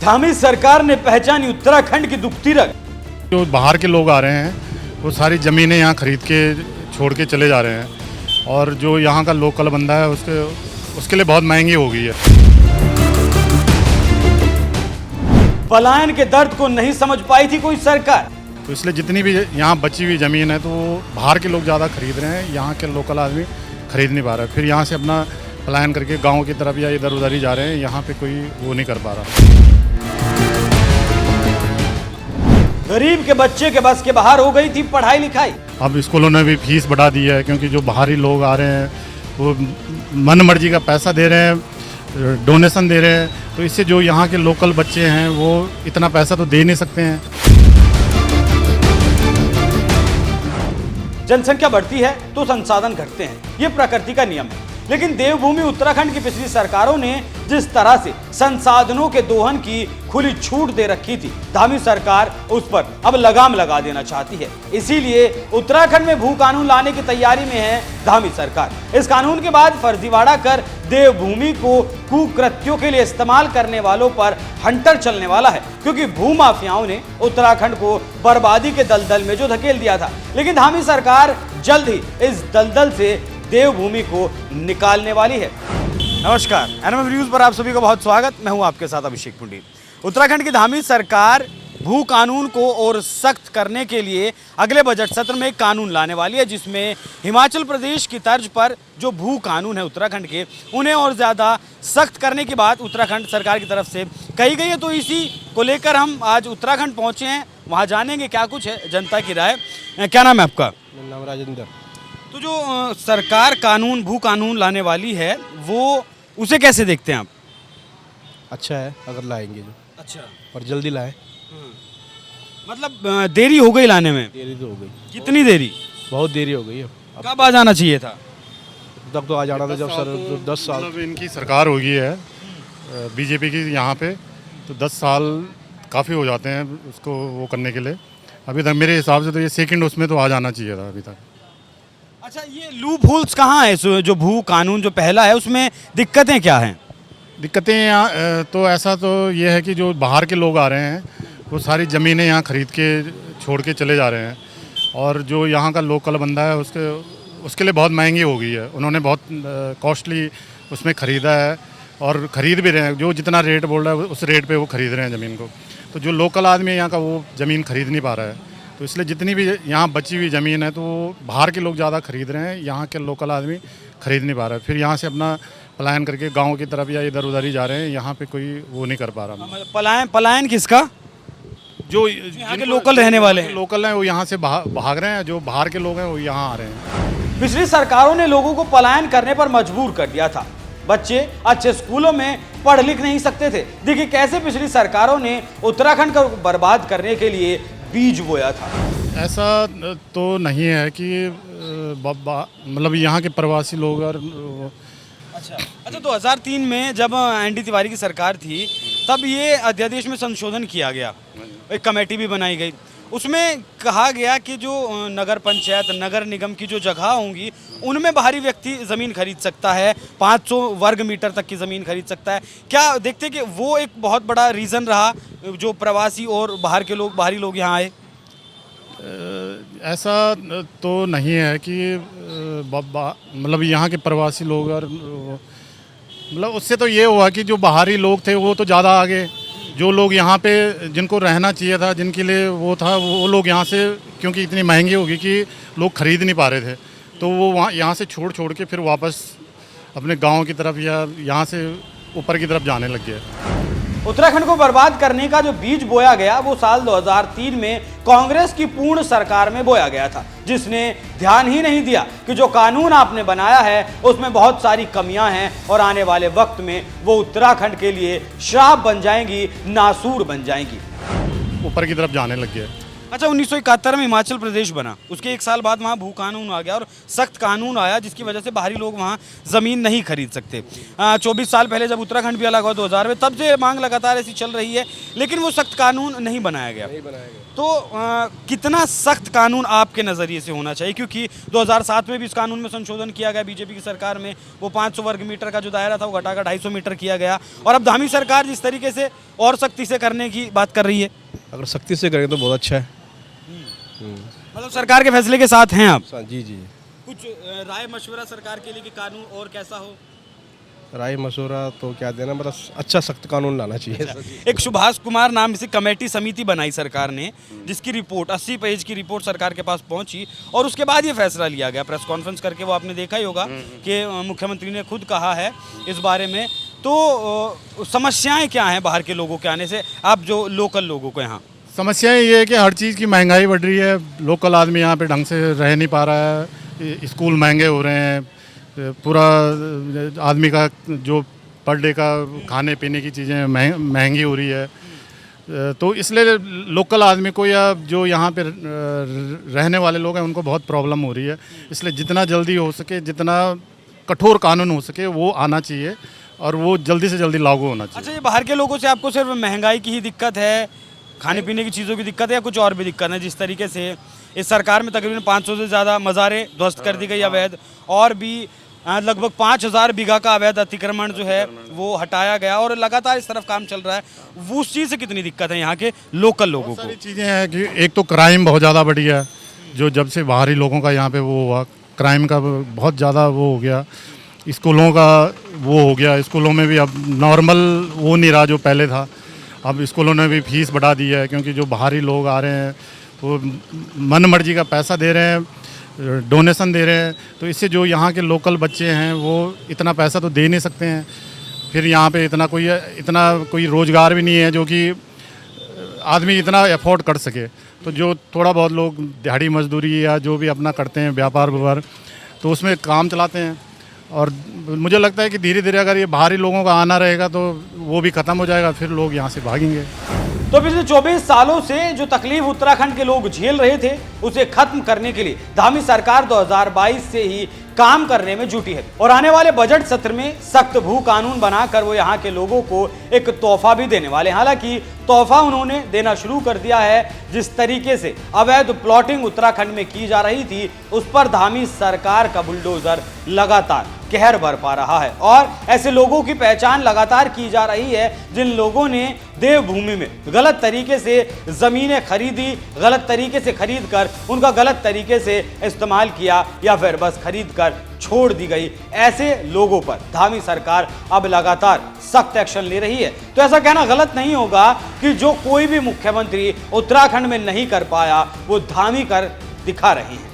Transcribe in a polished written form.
धामी सरकार ने पहचानी उत्तराखंड की दुखती रग। जो बाहर के लोग आ रहे हैं वो सारी ज़मीनें यहाँ खरीद के छोड़ के चले जा रहे हैं और जो यहाँ का लोकल बंदा है उसके लिए बहुत महंगी हो गई है। पलायन के दर्द को नहीं समझ पाई थी कोई सरकार, तो इसलिए जितनी भी यहाँ बची हुई ज़मीन है तो वो बाहर के लोग ज़्यादा खरीद रहे हैं, यहाँ के लोकल आदमी खरीद नहीं पा रहा है। फिर यहाँ से अपना पलायन करके गाँव की तरफ या इधर उधर ही जा रहे हैं, यहाँ पे कोई वो नहीं कर पा रहा। गरीब के बच्चे के बस के बाहर हो गई थी पढ़ाई लिखाई। अब स्कूलों ने भी फीस बढ़ा दी है क्योंकि जो बाहरी लोग आ रहे हैं वो मन मर्जी का पैसा दे रहे हैं, डोनेशन दे रहे हैं, तो इससे जो यहाँ के लोकल बच्चे हैं वो इतना पैसा तो दे नहीं सकते हैं। जनसंख्या बढ़ती है तो संसाधन घटते हैं, ये प्रकृति का नियम है। लेकिन देवभूमि उत्तराखंड की पिछली सरकारों ने जिस तरह से संसाधनों के दोहन की खुली छूट दे रखी थी, धामी सरकार उस पर अब लगाम लगा देना चाहती है। इसीलिए उत्तराखंड में भू कानून लाने की तैयारी में है धामी सरकार। इस कानून के बाद फर्जीवाड़ा कर देवभूमि को कुकृत्यों के लिए इस्तेमाल करने वालों पर हंटर चलने वाला है, क्योंकि भूमाफियाओं ने उत्तराखंड को बर्बादी के दलदल में जो धकेल दिया था। लेकिन धामी सरकार जल्द ही इस दलदल से देवभूमि को निकालने वाली है। नमस्कार, एनएम न्यूज़ पर आप सभी का बहुत स्वागत। मैं हूं आपके साथ अभिषेक पुंडीर। उत्तराखंड की धामी सरकार भू कानून को और सख्त करने के लिए अगले बजट सत्र में एक कानून लाने वाली है, जिसमें हिमाचल प्रदेश की तर्ज पर जो भू कानून है उत्तराखंड के, उन्हें और ज़्यादा सख्त करने की बात उत्तराखंड सरकार की तरफ से कही गई है। तो इसी को लेकर हम आज उत्तराखंड पहुँचे हैं, वहाँ जानेंगे क्या कुछ है जनता की राय। क्या नाम है आपका? मेरा नाम राजेंद्र। तो जो सरकार कानून भू कानून लाने वाली है वो उसे कैसे देखते हैं आप? अच्छा है अगर लाएंगे जो, अच्छा, और जल्दी लाएं। मतलब देरी हो गई लाने में? देरी तो हो गई, कितनी देरी? बहुत देरी हो गई है। अब कब आ जाना चाहिए था? तब तो आ जाना था जब सर 10 साल मतलब इनकी सरकार हो गई है बीजेपी की यहाँ पे, तो 10 साल काफ़ी हो जाते हैं उसको वो करने के लिए। अभी तक मेरे हिसाब से तो ये सेकंड उसमें तो आ जाना चाहिए था अभी तक। अच्छा, ये लूप होल्स कहाँ है? जो भू कानून जो पहला है उसमें दिक्कतें क्या हैं? दिक्कतें यहाँ तो ऐसा तो ये है कि जो बाहर के लोग आ रहे हैं वो सारी ज़मीनें यहाँ खरीद के छोड़ के चले जा रहे हैं और जो यहाँ का लोकल बंदा है उसके लिए बहुत महंगी हो गई है। उन्होंने बहुत कॉस्टली उसमें ख़रीदा है और ख़रीद भी रहे हैं, जो जितना रेट बोल रहा है उस रेट पे वो ख़रीद रहे हैं ज़मीन को। तो जो लोकल आदमी है यहाँ का वो ज़मीन खरीद नहीं पा रहा है, तो इसलिए जितनी भी यहाँ बची हुई ज़मीन है तो वो बाहर के लोग ज़्यादा खरीद रहे हैं, यहाँ के लोकल आदमी खरीद नहीं पा रहा है। फिर यहाँ से अपना पलायन करके गांव की तरफ या इधर उधर ही जा रहे हैं, यहाँ पे कोई वो नहीं कर पा रहा। पलायन किसका? जो यहाँ के लोकल रहने वाले हैं, लोकल हैं वो यहाँ से भाग रहे हैं, जो बाहर के लोग हैं वो यहाँ आ रहे हैं। पिछली सरकारों ने लोगों को पलायन करने पर मजबूर कर दिया था। बच्चे अच्छे स्कूलों में पढ़ लिख नहीं सकते थे। देखिए कैसे पिछली सरकारों ने उत्तराखंड को बर्बाद करने के लिए बीज बोया था। ऐसा तो नहीं है कि मतलब यहाँ के प्रवासी लोग और अच्छा 2003 में जब एनडी तिवारी की सरकार थी तब ये अध्यादेश में संशोधन किया गया, एक कमेटी भी बनाई गई। उसमें कहा गया कि जो नगर पंचायत नगर निगम की जो जगह होंगी उनमें बाहरी व्यक्ति ज़मीन खरीद सकता है, 500 वर्ग मीटर तक की ज़मीन खरीद सकता है। क्या देखते कि वो एक बहुत बड़ा रीज़न रहा जो प्रवासी और बाहरी लोग यहाँ आए? ऐसा तो नहीं है कि मतलब यहाँ के प्रवासी लोग और मतलब उससे तो ये हुआ कि जो बाहरी लोग थे वो तो ज़्यादा आगे, जो लोग यहाँ पे जिनको रहना चाहिए था, जिनके लिए वो था, वो लोग यहाँ से क्योंकि इतनी महंगी होगी कि लोग खरीद नहीं पा रहे थे, तो वो वहाँ यहाँ से छोड़ के फिर वापस अपने गांव की तरफ या यहाँ से ऊपर की तरफ जाने लग गए। उत्तराखंड को बर्बाद करने का जो बीज बोया गया वो साल 2003 में कांग्रेस की पूर्ण सरकार में बोया गया था, जिसने ध्यान ही नहीं दिया कि जो कानून आपने बनाया है उसमें बहुत सारी कमियां हैं और आने वाले वक्त में वो उत्तराखंड के लिए श्राप बन जाएंगी, नासूर बन जाएंगी। ऊपर की तरफ जाने लग गए। अच्छा, 1971 में हिमाचल प्रदेश बना, उसके एक साल बाद वहाँ भू कानून आ गया और सख्त कानून आया जिसकी वजह से बाहरी लोग वहाँ ज़मीन नहीं खरीद सकते। 24 साल पहले जब उत्तराखंड भी अलग हुआ 2000 में, तब से मांग लगातार ऐसी चल रही है, लेकिन वो सख्त कानून नहीं बनाया गया। तो कितना सख्त कानून आपके नज़रिए से होना चाहिए, क्योंकि 2007 में भी इस कानून में संशोधन किया गया बीजेपी की सरकार में, वो 500 वर्ग मीटर का जो दायरा था वो घटाकर 250 मीटर किया गया, और अब धामी सरकार जिस तरीके से और सख्ती से करने की बात कर रही है। अगर सख्ती से करें तो बहुत अच्छा है। मतलब सरकार के फैसले के साथ हैं आप? जी जी। कुछ राय मशवरा सरकार के लिए कि कानून और कैसा हो? राय मशवरा तो क्या देना, मतलब अच्छा सख्त कानून लाना चाहिए। एक सुभाष कुमार नाम से कमेटी समिति बनाई सरकार ने, जिसकी रिपोर्ट 80 पेज की रिपोर्ट सरकार के पास पहुंची, और उसके बाद ये फैसला लिया गया। प्रेस कॉन्फ्रेंस करके वो आपने देखा ही होगा कि मुख्यमंत्री ने खुद कहा है इस बारे में। तो समस्याएं क्या हैं बाहर के लोगों के आने से, आप जो लोकल लोगों को यहाँ? समस्याएं ये है कि हर चीज़ की महंगाई बढ़ रही है, लोकल आदमी यहाँ पे ढंग से रह नहीं पा रहा है, स्कूल महंगे हो रहे हैं, पूरा आदमी का जो पर डे का खाने पीने की चीज़ें महंगी हो रही है। तो इसलिए लोकल आदमी को या जो यहाँ पे रहने वाले लोग हैं उनको बहुत प्रॉब्लम हो रही है। इसलिए जितना जल्दी हो सके, जितना कठोर कानून हो सके वो आना चाहिए और वो जल्दी से जल्दी लागू होना चाहिए। अच्छा, ये बाहर के लोगों से आपको सिर्फ महंगाई की ही दिक्कत है, खाने पीने की चीज़ों की दिक्कत है, या कुछ और भी दिक्कत है? जिस तरीके से इस सरकार में तकरीबन 500 से ज़्यादा मज़ारें ध्वस्त कर दी गई अवैध, और भी लगभग 5000 बीघा का अवैध अतिक्रमण जो है वो हटाया गया, और लगातार इस तरफ काम चल रहा है। वो उस चीज़ से कितनी दिक्कत है यहाँ के लोकल लोगों को? सारी चीज़ें हैं कि एक तो क्राइम बहुत ज़्यादा बढ़ गया, जो जब से बाहरी लोगों का यहाँ पे वो हुआ, क्राइम का बहुत ज़्यादा वो हो गया। स्कूलों का वो हो गया, स्कूलों में भी अब नॉर्मल वो नहीं रहा जो पहले था। अब स्कूलों ने भी फीस बढ़ा दी है, क्योंकि जो बाहरी लोग आ रहे हैं वो मन मर्जी का पैसा दे रहे हैं, डोनेशन दे रहे हैं, तो इससे जो यहाँ के लोकल बच्चे हैं वो इतना पैसा तो दे नहीं सकते हैं। फिर यहाँ पे इतना कोई रोज़गार भी नहीं है जो कि आदमी इतना अफोर्ड कर सके। तो जो थोड़ा बहुत लोग दिहाड़ी मजदूरी या जो भी अपना करते हैं व्यापार व्यापार, तो उसमें काम चलाते हैं। और मुझे लगता है कि धीरे धीरे अगर ये बाहरी लोगों का आना रहेगा तो वो भी ख़त्म हो जाएगा, फिर लोग यहाँ से भागेंगे। तो पिछले 24 सालों से जो तकलीफ उत्तराखंड के लोग झेल रहे थे उसे खत्म करने के लिए धामी सरकार 2022 से ही काम करने में जुटी है, और आने वाले बजट सत्र में सख्त भू कानून बनाकर वो यहाँ के लोगों को एक तोहफा भी देने वाले हैं। हालांकि तोहफा उन्होंने देना शुरू कर दिया है। जिस तरीके से अवैध प्लॉटिंग उत्तराखंड में की जा रही थी उस पर धामी सरकार का बुलडोजर लगातार कहर बरपा रहा है, और ऐसे लोगों की पहचान लगातार की जा रही है जिन लोगों ने देवभूमि में गलत तरीके से जमीनें खरीदी, गलत तरीके से खरीद कर उनका गलत तरीके से इस्तेमाल किया, या फिर बस खरीद कर छोड़ दी गई। ऐसे लोगों पर धामी सरकार अब लगातार सख्त एक्शन ले रही है। तो ऐसा कहना गलत नहीं होगा कि जो कोई भी मुख्यमंत्री उत्तराखंड में नहीं कर पाया वो धामी कर दिखा रहे हैं।